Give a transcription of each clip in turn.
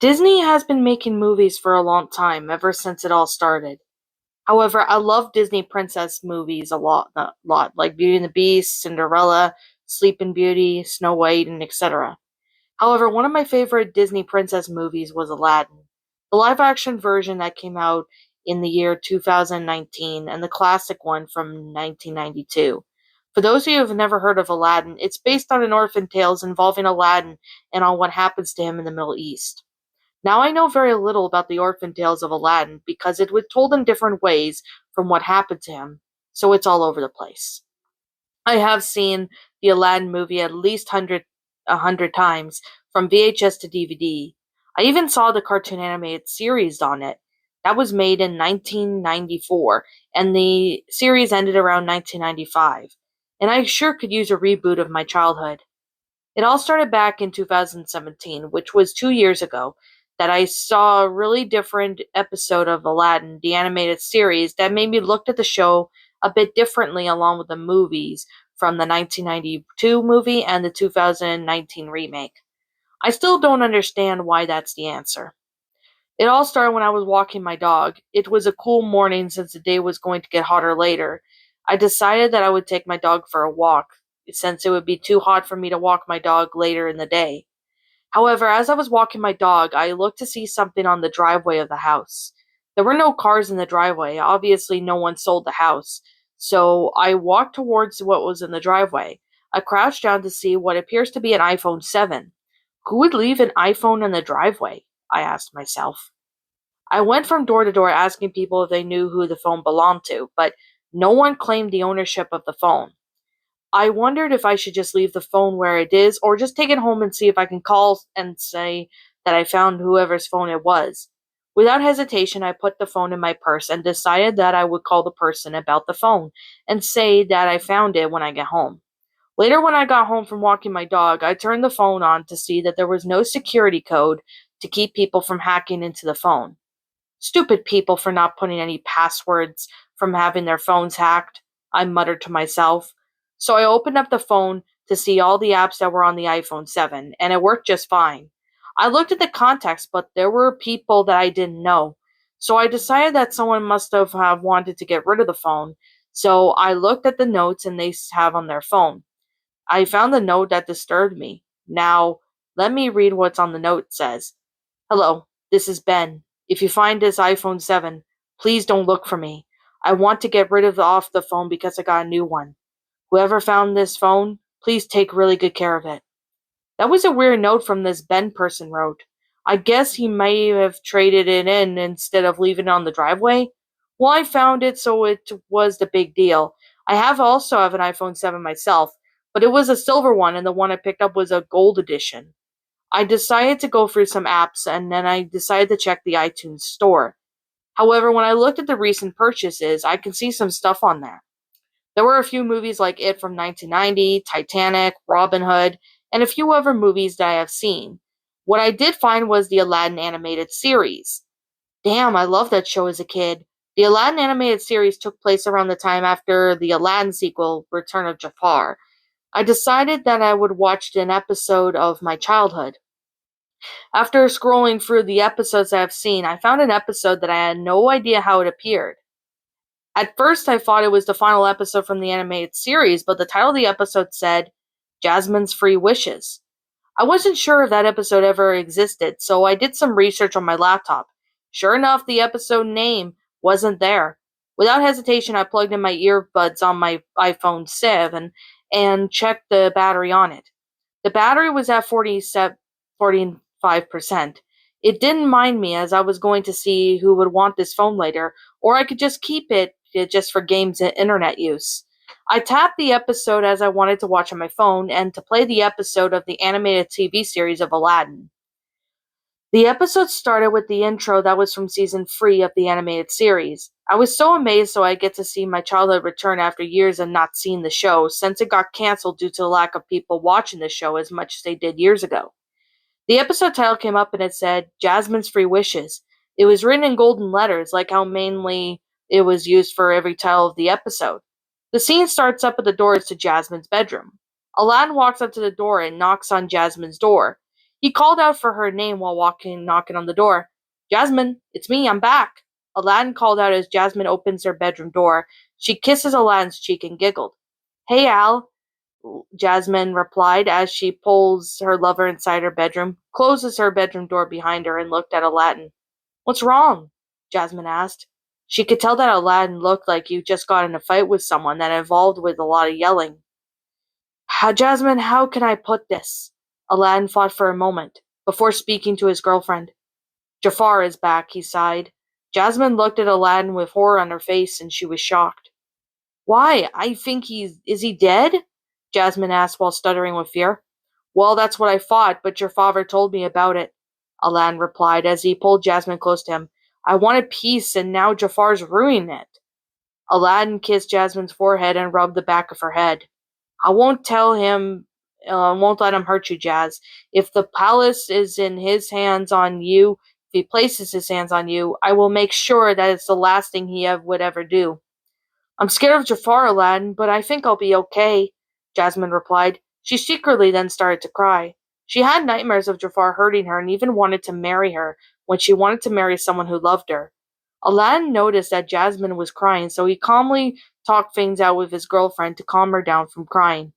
Disney has been making movies for a long time, ever since it all started. However, I love Disney princess movies a lot, like Beauty and the Beast, Cinderella, Sleeping Beauty, Snow White, and etc. However, one of my favorite Disney princess movies was Aladdin, the live-action version that came out in the year 2019, and the classic one from 1992. For those of you who have never heard of Aladdin, it's based on an orphan tales involving Aladdin and on what happens to him in the Middle East. Now I know very little about the orphan tales of Aladdin because it was told in different ways from what happened to him, so it's all over the place. I have seen the Aladdin movie at least 100 times, from VHS to DVD. I even saw the cartoon animated series on it. That was made in 1994, and the series ended around 1995. And I sure could use a reboot of my childhood. It all started back in 2017, which was 2 years ago, that I saw a really different episode of Aladdin, the animated series, that made me look at the show a bit differently along with the movies from the 1992 movie and the 2019 remake. I still don't understand why that's the answer. It all started when I was walking my dog. It was a cool morning since the day was going to get hotter later. I decided that I would take my dog for a walk, since it would be too hot for me to walk my dog later in the day. However, as I was walking my dog, I looked to see something on the driveway of the house. There were no cars in the driveway. Obviously, no one sold the house. So I walked towards what was in the driveway. I crouched down to see what appears to be an iPhone 7. Who would leave an iPhone in the driveway? I asked myself. I went from door to door asking people if they knew who the phone belonged to, but no one claimed the ownership of the phone. I wondered if I should just leave the phone where it is or just take it home and see if I can call and say that I found whoever's phone it was. Without hesitation, I put the phone in my purse and decided that I would call the person about the phone and say that I found it when I get home. Later, when I got home from walking my dog, I turned the phone on to see that there was no security code to keep people from hacking into the phone. Stupid people for not putting any passwords from having their phones hacked, I muttered to myself. So I opened up the phone to see all the apps that were on the iPhone 7, and it worked just fine. I looked at the contacts, but there were people that I didn't know. So I decided that someone must have wanted to get rid of the phone. So I looked at the notes and they have on their phone. I found the note that disturbed me. Now, let me read what's on the note. It says, "Hello, this is Ben. If you find this iPhone 7, please don't look for me. I want to get rid of off the phone because I got a new one. Whoever found this phone, please take really good care of it." That was a weird note from this Ben person wrote. I guess he may have traded it in instead of leaving it on the driveway. Well, I found it, so it was the big deal. I also have an iPhone 7 myself, but it was a silver one, and the one I picked up was a gold edition. I decided to go through some apps, and then I decided to check the iTunes store. However, when I looked at the recent purchases, I can see some stuff on there. There were a few movies like It from 1990, Titanic, Robin Hood, and a few other movies that I have seen. What I did find was the Aladdin animated series. Damn, I loved that show as a kid. The Aladdin animated series took place around the time after the Aladdin sequel, Return of Jafar. I decided that I would watch an episode of my childhood. After scrolling through the episodes I have seen, I found an episode that I had no idea how it appeared. At first, I thought it was the final episode from the animated series, but the title of the episode said, Jasmine's Free Wishes. I wasn't sure if that episode ever existed, so I did some research on my laptop. Sure enough, the episode name wasn't there. Without hesitation, I plugged in my earbuds on my iPhone 7 and checked the battery on it. The battery was at 45%. It didn't mind me as I was going to see who would want this phone later, or I could just keep it just for games and internet use. I tapped the episode as I wanted to watch on my phone and to play the episode of the animated TV series of Aladdin. The episode started with the intro that was from season 3 of the animated series. I was so amazed so I get to see my childhood return after years of not seeing the show, since it got cancelled due to the lack of people watching the show as much as they did years ago. The episode title came up and it said, Jasmine's Free Wishes. It was written in golden letters, like how mainly it was used for every title of the episode. The scene starts up at the doors to Jasmine's bedroom. Aladdin walks up to the door and knocks on Jasmine's door. He called out for her name while knocking on the door. Jasmine, it's me, I'm back. Aladdin called out as Jasmine opens her bedroom door. She kisses Aladdin's cheek and giggled. Hey, Al, Jasmine replied as she pulls her lover inside her bedroom, closes her bedroom door behind her, and looked at Aladdin. What's wrong? Jasmine asked. She could tell that Aladdin looked like he just got in a fight with someone that involved with a lot of yelling. Jasmine, how can I put this? Aladdin thought for a moment, before speaking to his girlfriend. Jafar is back, he sighed. Jasmine looked at Aladdin with horror on her face, and she was shocked. Why, I think is he dead? Jasmine asked while stuttering with fear. Well, that's what I thought, but your father told me about it, Aladdin replied as he pulled Jasmine close to him. I wanted peace, and now Jafar's ruining it. Aladdin kissed Jasmine's forehead and rubbed the back of her head. I won't tell him, won't let him hurt you, Jazz. If the palace is in his hands on you, if he places his hands on you, I will make sure that it's the last thing he would ever do. I'm scared of Jafar, Aladdin, but I think I'll be okay, Jasmine replied. She secretly then started to cry. She had nightmares of Jafar hurting her and even wanted to marry her when she wanted to marry someone who loved her. Aladdin noticed that Jasmine was crying, so he calmly talked things out with his girlfriend to calm her down from crying.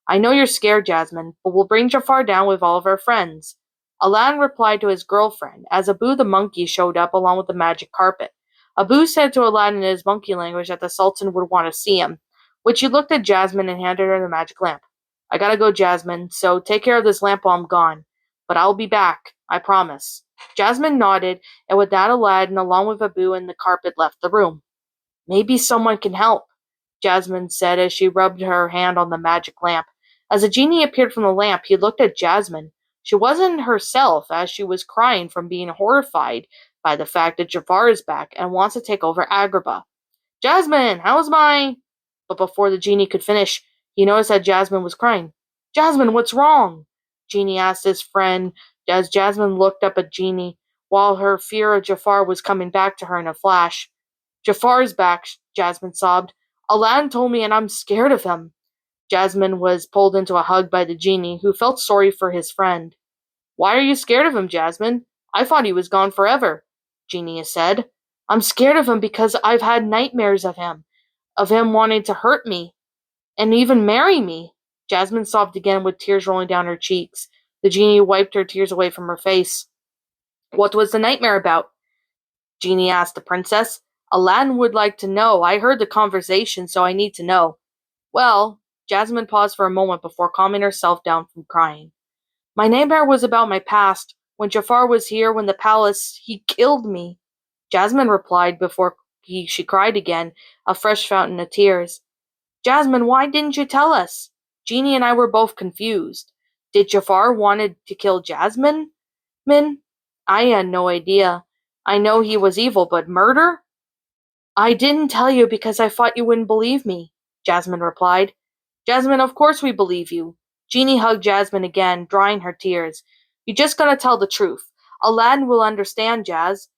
I know you're scared, Jasmine, but we'll bring Jafar down with all of our friends. Aladdin replied to his girlfriend as Abu the monkey showed up along with the magic carpet. Abu said to Aladdin in his monkey language that the Sultan would want to see him, which he looked at Jasmine and handed her the magic lamp. I gotta go, Jasmine, so take care of this lamp while I'm gone. But I'll be back, I promise. Jasmine nodded, and with that Aladdin, along with Abu and the carpet, left the room. Maybe someone can help, Jasmine said as she rubbed her hand on the magic lamp. As a genie appeared from the lamp, he looked at Jasmine. She wasn't herself, as she was crying from being horrified by the fact that Jafar is back and wants to take over Agrabah. Jasmine, how's my... But before the genie could finish, he noticed that Jasmine was crying. Jasmine, what's wrong? Genie asked his friend as Jasmine looked up at Genie, while her fear of Jafar was coming back to her in a flash. Jafar's back, Jasmine sobbed. Aladdin told me and I'm scared of him. Jasmine was pulled into a hug by the genie, who felt sorry for his friend. Why are you scared of him, Jasmine? I thought he was gone forever, Genie said. I'm scared of him because I've had nightmares of him wanting to hurt me, and even marry me. Jasmine sobbed again with tears rolling down her cheeks. The genie wiped her tears away from her face. What was the nightmare about? Genie asked the princess. Aladdin would like to know. I heard the conversation, so I need to know. Well, Jasmine paused for a moment before calming herself down from crying. My nightmare was about my past. When Jafar was here, when the palace, he killed me. Jasmine replied before she cried again, a fresh fountain of tears. Jasmine, why didn't you tell us? Genie and I were both confused. Did Jafar wanted to kill Jasmine? Min? I had no idea. I know he was evil, but murder? I didn't tell you because I thought you wouldn't believe me, Jasmine replied. Jasmine, of course we believe you. Genie hugged Jasmine again, drying her tears. You just gotta tell the truth. Aladdin will understand, Jazz.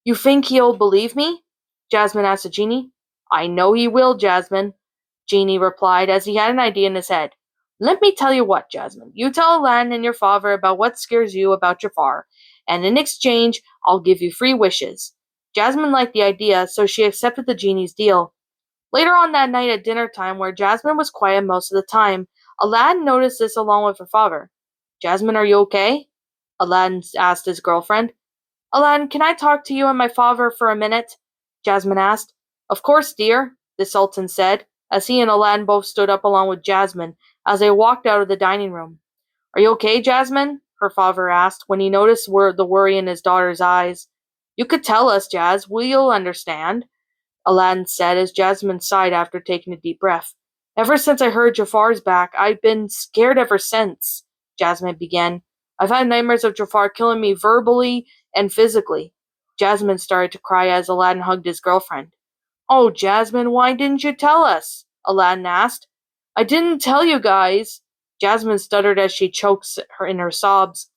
You think he'll believe me? Jasmine asked the genie. I know he will, Jasmine, Genie replied as he had an idea in his head. Let me tell you what, Jasmine. You tell Aladdin and your father about what scares you about Jafar, and in exchange, I'll give you 3 wishes. Jasmine liked the idea, so she accepted the genie's deal. Later on that night at dinner time, where Jasmine was quiet most of the time, Aladdin noticed this along with her father. Jasmine, are you okay? Aladdin asked his girlfriend. Aladdin, can I talk to you and my father for a minute? Jasmine asked. Of course, dear, the Sultan said, as he and Aladdin both stood up along with Jasmine as they walked out of the dining room. Are you okay, Jasmine? Her father asked when he noticed the worry in his daughter's eyes. You could tell us, Jazz. We'll understand, Aladdin said as Jasmine sighed after taking a deep breath. Ever since I heard Jafar's back, I've been scared ever since, Jasmine began. I've had nightmares of Jafar killing me verbally and physically. Jasmine started to cry as Aladdin hugged his girlfriend. Oh, Jasmine, why didn't you tell us? Aladdin asked. I didn't tell you guys, Jasmine stuttered as she choked in her sobs.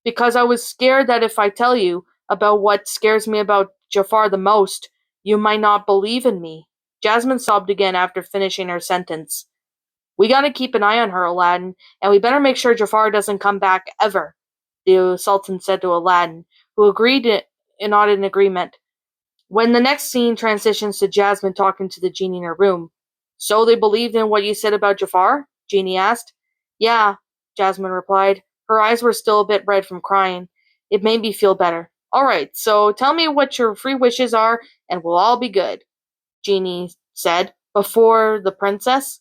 Because I was scared that if I tell you about what scares me about Jafar the most, you might not believe in me. Jasmine sobbed again after finishing her sentence. We gotta keep an eye on her, Aladdin, and we better make sure Jafar doesn't come back ever. the Sultan said to Aladdin, who agreed and nodded in agreement. When the next scene transitions to Jasmine talking to the genie in her room. So they believed in what you said about Jafar? Genie asked. Yeah, Jasmine replied. Her eyes were still a bit red from crying. It made me feel better. All right, so tell me what your 3 wishes are, and we'll all be good, Genie said, before the princess.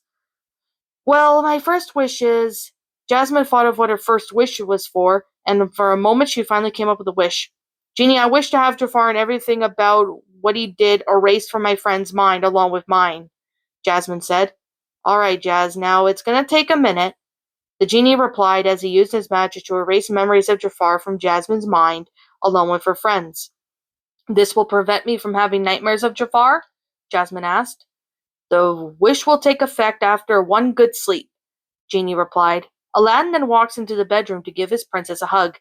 Well, my first wish is. Jasmine thought of what her first wish was for, and for a moment she finally came up with a wish. Genie, I wish to have Jafar and everything about what he did erased from my friend's mind along with mine, Jasmine said. All right, Jazz, now it's going to take a minute, the genie replied as he used his magic to erase memories of Jafar from Jasmine's mind along with her friends. This will prevent me from having nightmares of Jafar? Jasmine asked. The wish will take effect after one good sleep, Genie replied. Aladdin then walks into the bedroom to give his princess a hug.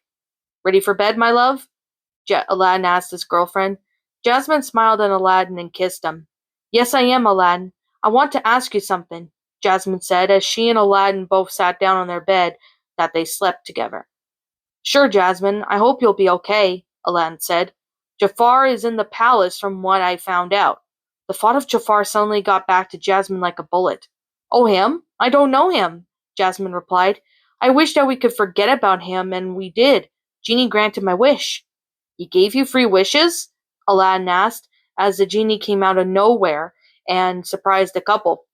Ready for bed, my love? Aladdin asked his girlfriend. Jasmine smiled at Aladdin and kissed him. Yes, I am, Aladdin. I want to ask you something, Jasmine said as she and Aladdin both sat down on their bed that they slept together. Sure, Jasmine. I hope you'll be okay, Aladdin said. Jafar is in the palace from what I found out. The thought of Jafar suddenly got back to Jasmine like a bullet. Oh, him? I don't know him, Jasmine replied. I wish that we could forget about him, and we did. Genie granted my wish. He gave you 3 wishes? Aladdin asked, as the genie came out of nowhere and surprised the couple.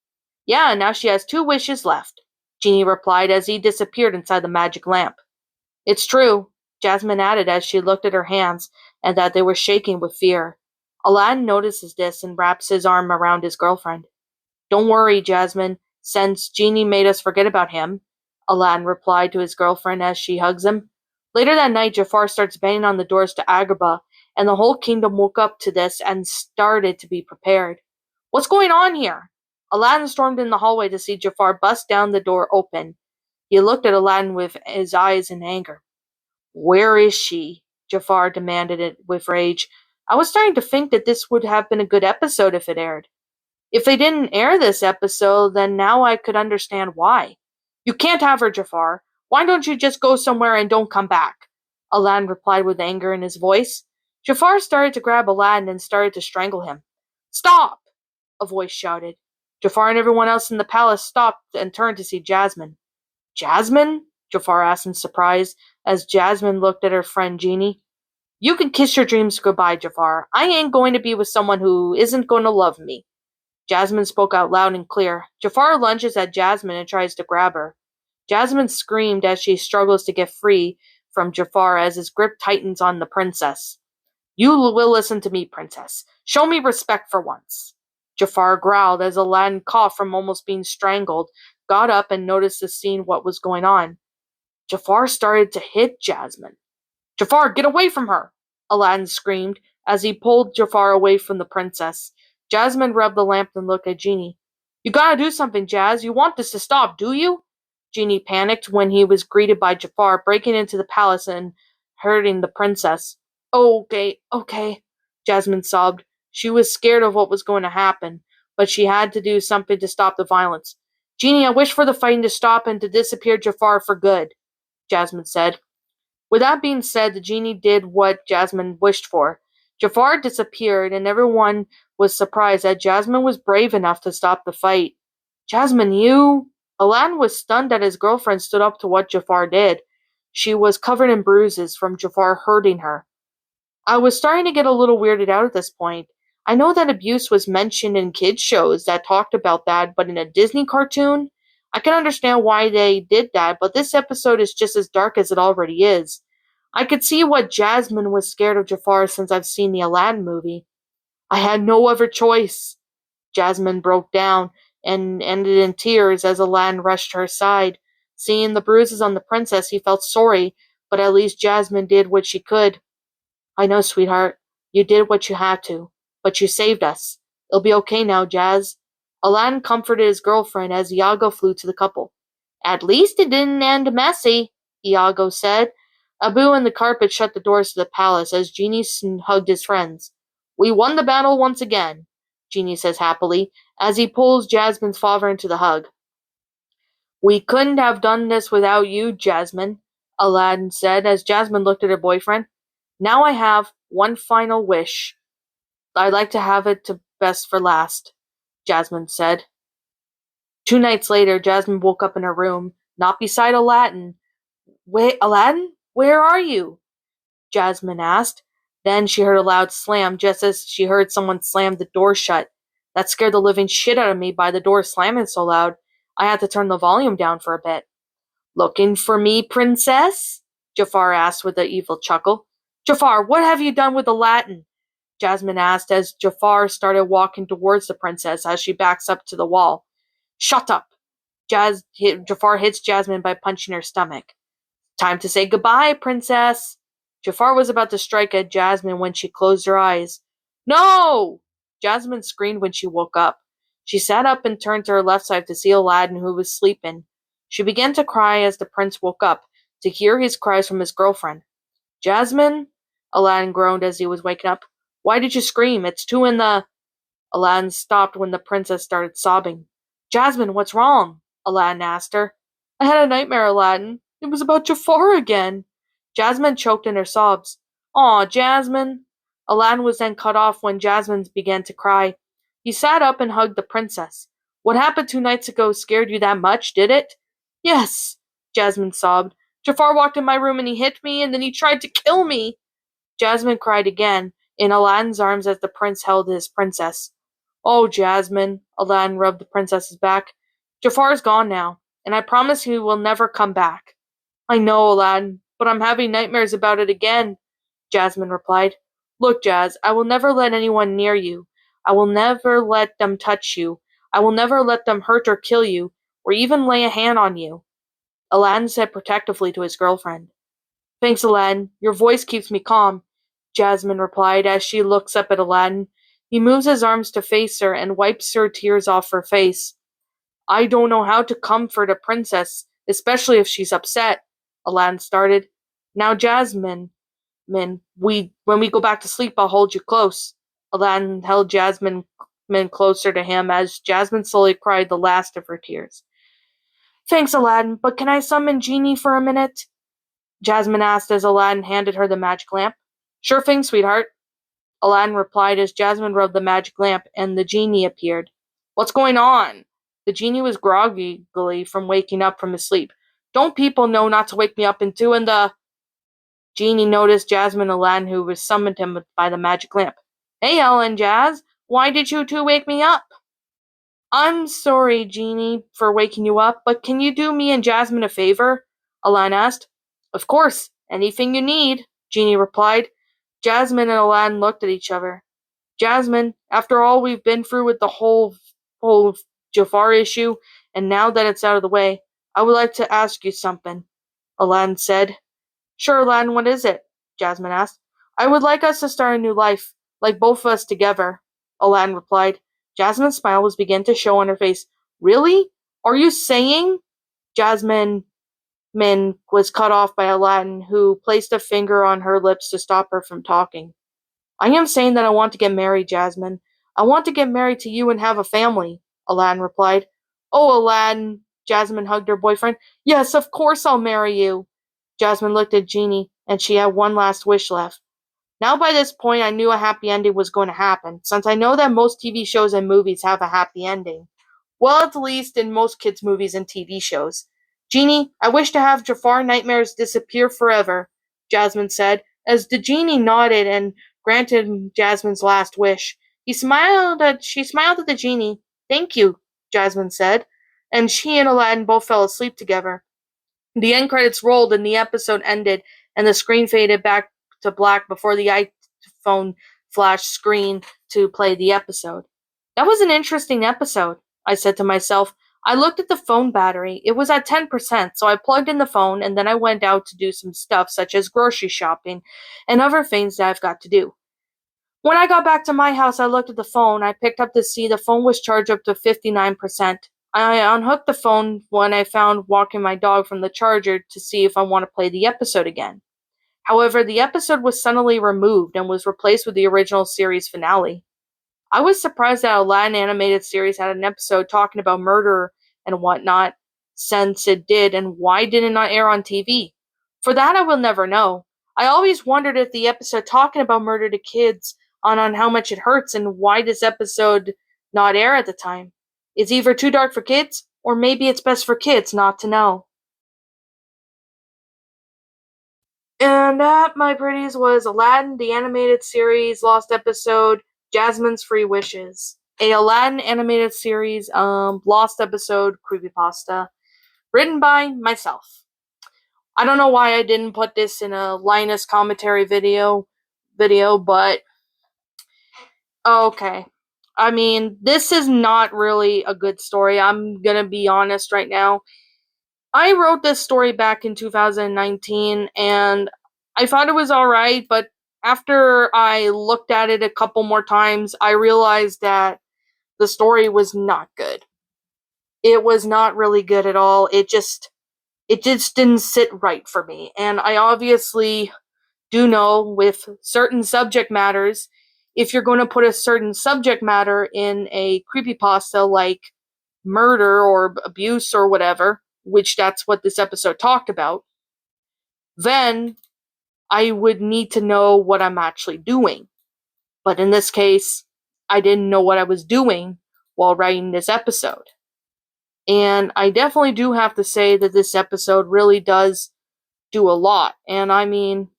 Yeah, now she has 2 wishes left, Genie replied as he disappeared inside the magic lamp. It's true, Jasmine added as she looked at her hands and that they were shaking with fear. Aladdin notices this and wraps his arm around his girlfriend. Don't worry, Jasmine, since Genie made us forget about him, Aladdin replied to his girlfriend as she hugs him. Later that night, Jafar starts banging on the doors to Agrabah, and the whole kingdom woke up to this and started to be prepared. What's going on here? Aladdin stormed in the hallway to see Jafar bust down the door open. He looked at Aladdin with his eyes in anger. Where is she? Jafar demanded it with rage. I was starting to think that this would have been a good episode if it aired. If they didn't air this episode, then now I could understand why. You can't have her, Jafar. Why don't you just go somewhere and don't come back? Aladdin replied with anger in his voice. Jafar started to grab Aladdin and started to strangle him. Stop! A voice shouted. Jafar and everyone else in the palace stopped and turned to see Jasmine. Jasmine? Jafar asked in surprise as Jasmine looked at her friend Genie. You can kiss your dreams goodbye, Jafar. I ain't going to be with someone who isn't going to love me. Jasmine spoke out loud and clear. Jafar lunges at Jasmine and tries to grab her. Jasmine screamed as she struggles to get free from Jafar as his grip tightens on the princess. You will listen to me, princess. Show me respect for once. Jafar growled as Aladdin coughed from almost being strangled, got up and noticed the scene what was going on. Jafar started to hit Jasmine. Jafar, get away from her! Aladdin screamed as he pulled Jafar away from the princess. Jasmine rubbed the lamp and looked at Genie. You gotta do something, Jazz. You want this to stop, do you? Genie panicked when he was greeted by Jafar breaking into the palace and hurting the princess. Okay, Jasmine sobbed. She was scared of what was going to happen, but she had to do something to stop the violence. Genie, I wish for the fighting to stop and to disappear Jafar for good, Jasmine said. With that being said, the genie did what Jasmine wished for. Jafar disappeared, and everyone was surprised that Jasmine was brave enough to stop the fight. Jasmine, you? Aladdin was stunned that his girlfriend stood up to what Jafar did. She was covered in bruises from Jafar hurting her. I was starting to get a little weirded out at this point. I know that abuse was mentioned in kids' shows that talked about that, but in a Disney cartoon? I can understand why they did that, but this episode is just as dark as it already is. I could see what Jasmine was scared of Jafar since I've seen the Aladdin movie. I had no other choice. Jasmine broke down and ended in tears as Aladdin rushed to her side. Seeing the bruises on the princess, he felt sorry, but at least Jasmine did what she could. I know, sweetheart. You did what you had to, but you saved us. It'll be okay now, Jazz. Aladdin comforted his girlfriend as Iago flew to the couple. At least it didn't end messy, Iago said. Abu and the carpet shut the doors to the palace as Genie hugged his friends. We won the battle once again, Genie says happily, as he pulls Jasmine's father into the hug. We couldn't have done this without you, Jasmine, Aladdin said as Jasmine looked at her boyfriend. Now I have one final wish. I'd like to have it to best for last, Jasmine said. 2 nights later, Jasmine woke up in her room, not beside Aladdin. Wait, Aladdin? Where are you? Jasmine asked. Then she heard a loud slam, just as she heard someone slam the door shut. That scared the living shit out of me by the door slamming so loud. I had to turn the volume down for a bit. Looking for me, princess? Jafar asked with an evil chuckle. Jafar, what have you done with Aladdin? Jasmine asked as Jafar started walking towards the princess as she backs up to the wall. Shut up! Jafar hits Jasmine by punching her stomach. Time to say goodbye, princess! Jafar was about to strike at Jasmine when she closed her eyes. No! Jasmine screamed when she woke up. She sat up and turned to her left side to see Aladdin, who was sleeping. She began to cry as the prince woke up, to hear his cries from his girlfriend. Jasmine? Aladdin groaned as he was waking up. Why did you scream? It's 2 in the... Aladdin stopped when the princess started sobbing. Jasmine, what's wrong? Aladdin asked her. I had a nightmare, Aladdin. It was about Jafar again. Jasmine choked in her sobs. Aw, Jasmine. Aladdin was then cut off when Jasmine began to cry. He sat up and hugged the princess. What happened 2 nights ago scared you that much, did it? Yes, Jasmine sobbed. Jafar walked in my room and he hit me and then he tried to kill me. Jasmine cried again, in Aladdin's arms as the prince held his princess. Oh, Jasmine, Aladdin rubbed the princess's back. Jafar's gone now, and I promise he will never come back. I know, Aladdin, but I'm having nightmares about it again, Jasmine replied. Look, Jazz, I will never let anyone near you. I will never let them touch you. I will never let them hurt or kill you, or even lay a hand on you, Aladdin said protectively to his girlfriend. Thanks, Aladdin. Your voice keeps me calm, Jasmine replied as she looks up at Aladdin. He moves his arms to face her and wipes her tears off her face. I don't know how to comfort a princess, especially if she's upset, Aladdin started. Now, Jasmine, when we go back to sleep, I'll hold you close. Aladdin held Jasmine closer to him as Jasmine slowly cried the last of her tears. Thanks, Aladdin, but can I summon Genie for a minute? Jasmine asked as Aladdin handed her the magic lamp. Sure thing, sweetheart, Aladdin replied as Jasmine rubbed the magic lamp and the genie appeared. What's going on? The genie was groggy from waking up from his sleep. Don't people know not to wake me up in 2 in the... Genie noticed Jasmine and Aladdin, who was summoned him by the magic lamp. Hey, Ellen, Jazz, why did you 2 wake me up? I'm sorry, Genie, for waking you up, but can you do me and Jasmine a favor? Aladdin asked. Of course, anything you need, Genie replied. Jasmine and Aladdin looked at each other. Jasmine, after all we've been through with the whole Jafar issue, and now that it's out of the way, I would like to ask you something, Aladdin said. Sure, Aladdin, what is it? Jasmine asked. I would like us to start a new life, like both of us together, Aladdin replied. Jasmine's smile was beginning to show on her face. Really? Are you saying? Jasmine was cut off by Aladdin, who placed a finger on her lips to stop her from talking. I am saying that I want to get married, Jasmine. I want to get married to you and have a family, Aladdin replied. Oh, Aladdin, Jasmine hugged her boyfriend. Yes, of course I'll marry you. Jasmine looked at Genie, and she had one last wish left. Now by this point I knew a happy ending was going to happen, since I know that most TV shows and movies have a happy ending. Well, at least in most kids' movies and TV shows. Genie, I wish to have Jafar nightmares disappear forever, Jasmine said, as the genie nodded and granted Jasmine's last wish. She smiled at the genie. Thank you, Jasmine said, and she and Aladdin both fell asleep together. The end credits rolled and the episode ended, and the screen faded back to black before the iPhone flashed screen to play the episode. That was an interesting episode, I said to myself. I looked at the phone battery. It was at 10%, so I plugged in the phone and then I went out to do some stuff such as grocery shopping and other things that I've got to do. When I got back to my house, I looked at the phone. I picked up to see the phone was charged up to 59%. I unhooked the phone when I found walking my dog from the charger to see if I want to play the episode again. However, the episode was suddenly removed and was replaced with the original series finale. I was surprised that Aladdin animated series had an episode talking about murder and whatnot, since it did, and why did it not air on TV? For that, I will never know. I always wondered if the episode talking about murder to kids on how much it hurts and why this episode not air at the time. It's either too dark for kids, or maybe it's best for kids not to know. And that, my pretties, was Aladdin, the animated series, lost episode, Jasmine's Free Wishes. A Aladdin animated series, lost episode, Creepypasta. Written by myself. I don't know why I didn't put this in a Linus commentary video, but okay. I mean, this is not really a good story. I'm gonna be honest right now. I wrote this story back in 2019 and I thought it was alright, but after I looked at it a couple more times, I realized that the story was not good. It was not really good at all. It just didn't sit right for me. And I obviously do know with certain subject matters, if you're going to put a certain subject matter in a creepypasta like murder or abuse or whatever, which that's what this episode talked about, then I would need to know what I'm actually doing. But in this case, I didn't know what I was doing while writing this episode. And I definitely do have to say that this episode really does do a lot. And I mean,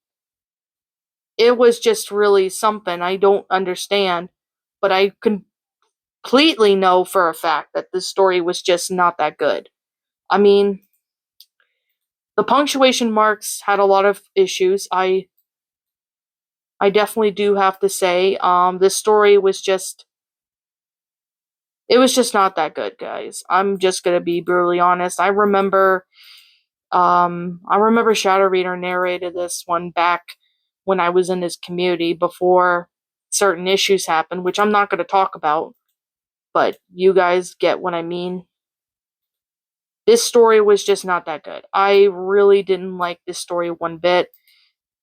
it was just really something I don't understand. But I completely know for a fact that this story was just not that good. I mean, the punctuation marks had a lot of issues. I definitely do have to say, this story was just it was just not that good, guys. I'm just gonna be brutally honest. I remember Shadow Reader narrated this one back when I was in his community before certain issues happened, which I'm not gonna talk about, but you guys get what I mean. This story was just not that good. I really didn't like this story one bit.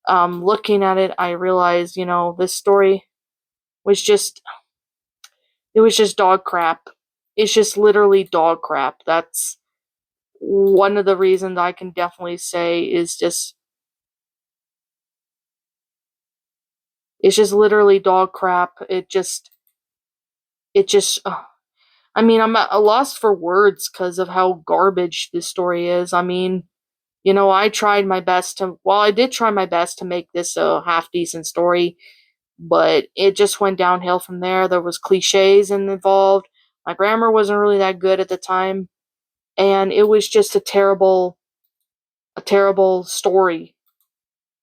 Looking at it, I realized, this story was just it was just dog crap. It's just literally dog crap. That's one of the reasons I can definitely say is just it's just literally dog crap. It just I mean, I'm at a loss for words because of how garbage this story is. I mean, I tried my best I did try my best to make this a half decent story, but it just went downhill from there. There was cliches involved. My grammar wasn't really that good at the time, and it was just a terrible story.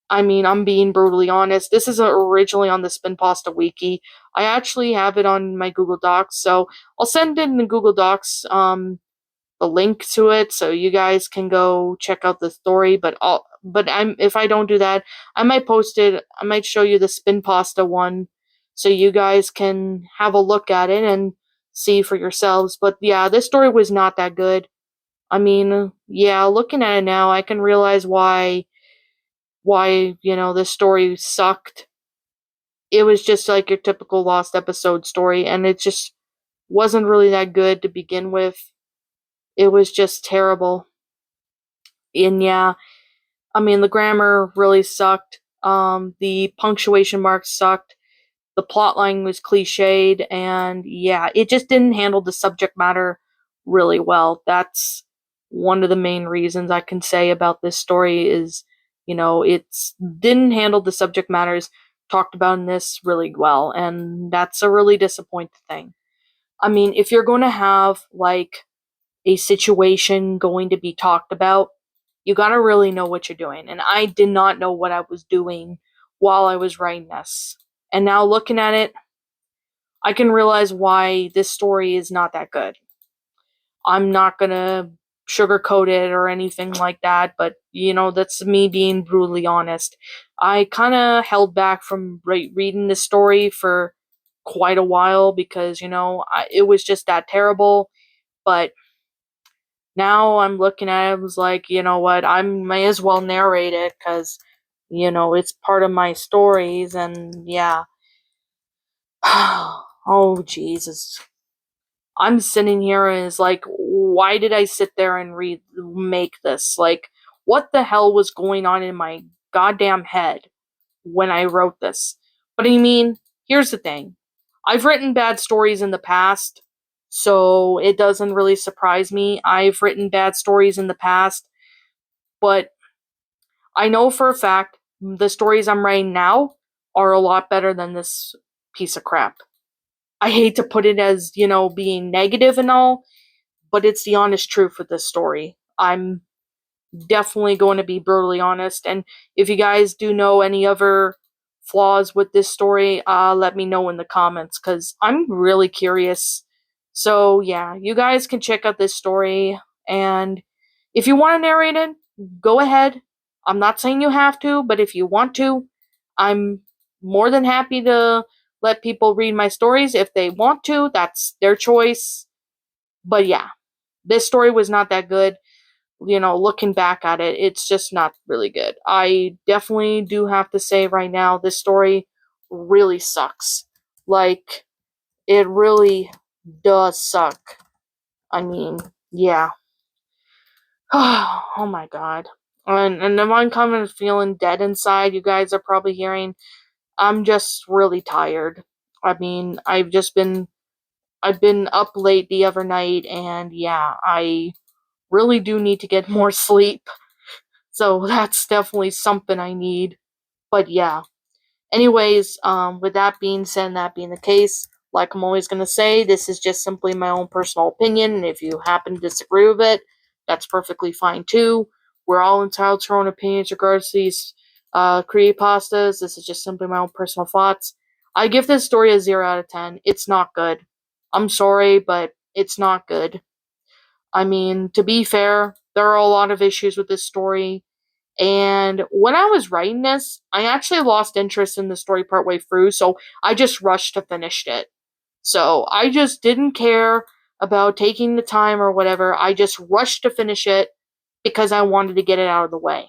I mean, I'm being brutally honest. This is originally on the Spin Pasta Wiki. I actually have it on my Google Docs, so I'll send in the Google Docs the link to it so you guys can go check out the story. But if I don't do that, I might post it. I might show you the Spin Pasta one, so you guys can have a look at it and see for yourselves. But yeah, this story was not that good. I mean, yeah, looking at it now, I can realize why this story sucked. It was just like your typical lost episode story, and it just wasn't really that good to begin with. It was just terrible. And yeah, I mean, the grammar really sucked. The punctuation marks sucked. The plotline was cliched, and yeah, it just didn't handle the subject matter really well. That's one of the main reasons I can say about this story is, it's didn't handle the subject matters talked about in this really well, and that's a really disappointing thing. I mean, if you're going to have like a situation going to be talked about, you got to really know what you're doing. And I did not know what I was doing while I was writing this. And now looking at it, I can realize why this story is not that good. I'm not going to sugarcoat it or anything like that, but that's me being brutally honest. I kind of held back from reading this story for quite a while because, it was just that terrible. But now I'm looking at it, I was like, you know what, I may as well narrate it because, it's part of my stories, and yeah. Oh, Jesus. I'm sitting here and it's like, why did I sit there and make this? Like, what the hell was going on in my goddamn head when I wrote this. But I mean, here's the thing. I've written bad stories in the past, so it doesn't really surprise me. I've written bad stories in the past, but I know for a fact the stories I'm writing now are a lot better than this piece of crap. I hate to put it as, being negative and all, but it's the honest truth with this story. I'm definitely going to be brutally honest. And if you guys do know any other flaws with this story, let me know in the comments because I'm really curious. So, yeah, you guys can check out this story. And if you want to narrate it, go ahead. I'm not saying you have to, but if you want to, I'm more than happy to let people read my stories if they want to. That's their choice. But yeah, this story was not that good. Looking back at it, it's just not really good. I definitely do have to say right now, this story really sucks. Like, it really does suck. I mean, yeah. Oh my god. And if I'm coming feeling dead inside, you guys are probably hearing, I'm just really tired. I mean, I've been up late the other night, and yeah, I really do need to get more sleep. So that's definitely something I need. But yeah. Anyways, with that being said and that being the case, like I'm always going to say, this is just simply my own personal opinion. And if you happen to disagree with it, that's perfectly fine too. We're all entitled to our own opinions regards to these creepypastas. This is just simply my own personal thoughts. I give this story a 0 out of 10. It's not good. I'm sorry, but it's not good. I mean, to be fair, there are a lot of issues with this story. And when I was writing this, I actually lost interest in the story partway through, so I just rushed to finish it. So I just didn't care about taking the time or whatever. I just rushed to finish it because I wanted to get it out of the way.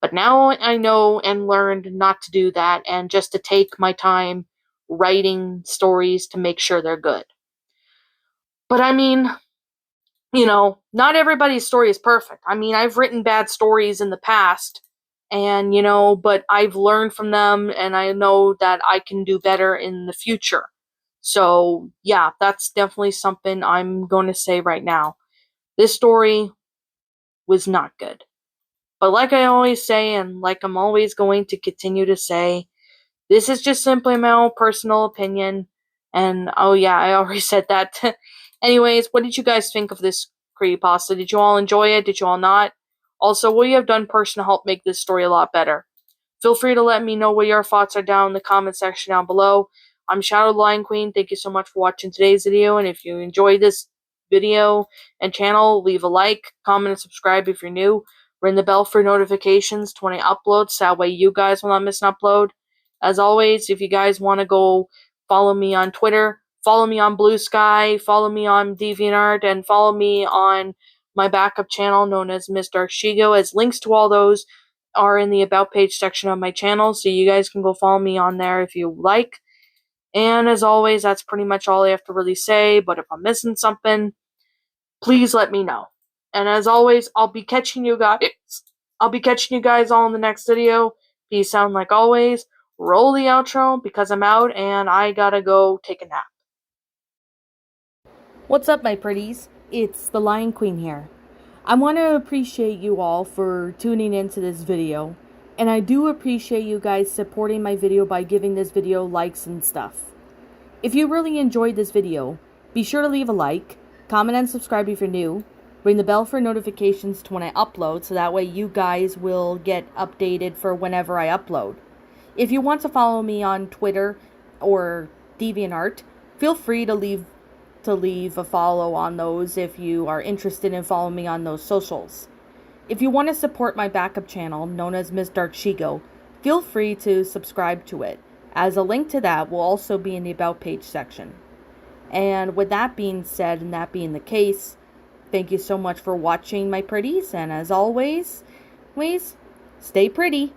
But now I know and learned not to do that and just to take my time writing stories to make sure they're good. But I mean, not everybody's story is perfect. I mean, I've written bad stories in the past, and, but I've learned from them, and I know that I can do better in the future. So, yeah, that's definitely something I'm going to say right now. This story was not good. But like I always say, and like I'm always going to continue to say, this is just simply my own personal opinion. And oh yeah, I already said that. Anyways, what did you guys think of this creepypasta? Did you all enjoy it? Did you all not? Also, what you have done personally to help make this story a lot better? Feel free to let me know what your thoughts are down in the comment section down below. I'm Shadow the Lion Queen. Thank you so much for watching today's video. And if you enjoyed this video and channel, leave a like, comment, and subscribe if you're new. Ring the bell for notifications to when I upload, so that way you guys will not miss an upload. As always, if you guys want to go follow me on Twitter, follow me on Blue Sky, follow me on DeviantArt, and follow me on my backup channel known as Miss Dark Shigo, as links to all those are in the About page section of my channel, so you guys can go follow me on there if you like. And as always, that's pretty much all I have to really say, but if I'm missing something, please let me know. And as always, I'll be catching you guys all in the next video. Peace out, like always. Roll the outro because I'm out and I gotta go take a nap. What's up, my pretties? It's the Lion Queen here. I want to appreciate you all for tuning into this video, and I do appreciate you guys supporting my video by giving this video likes and stuff. If you really enjoyed this video, be sure to leave a like, comment and subscribe if you're new, ring the bell for notifications to when I upload so that way you guys will get updated for whenever I upload. If you want to follow me on Twitter or DeviantArt, feel free to leave a follow on those if you are interested in following me on those socials. If you want to support my backup channel, known as Miss Dark Shigo, feel free to subscribe to it, as a link to that will also be in the About page section. And with that being said, and that being the case, thank you so much for watching, my pretties, and as always, please stay pretty.